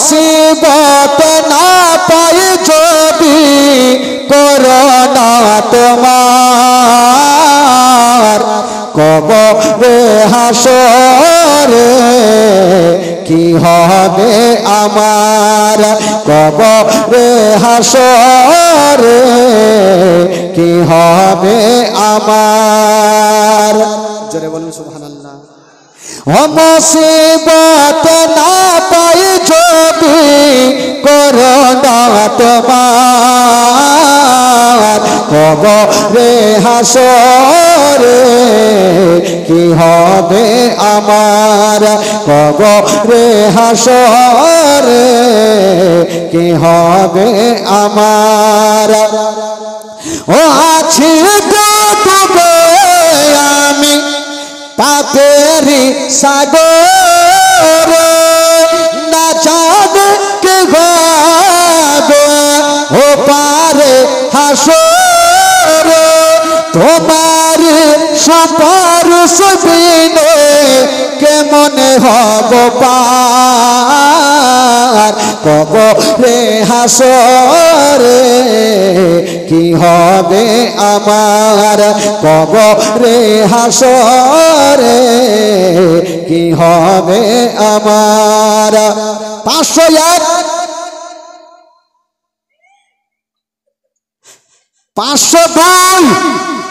মুসিবত না পাই যদি করোনা তোমার কবরে হাসরে কি হবে আমার কবরে হাসরে কি হবে আমার জোরে বলুন সুবহানাল্লাহ ও মুসিবত না পাই যদি করোনা তোমার কবরে হাসরে কি হবে আমার কবরে হাসরে কি হবে আমার ও আছি ডুবে আমি পাপেরি সাগর না জানে কে হবে ও পারে হাসর তোমার সুপারিশ বিনে কেমনে হব পার কবরে হাসরে কি হবে আমার কবরে হাসরে কি হবে আমার 501 502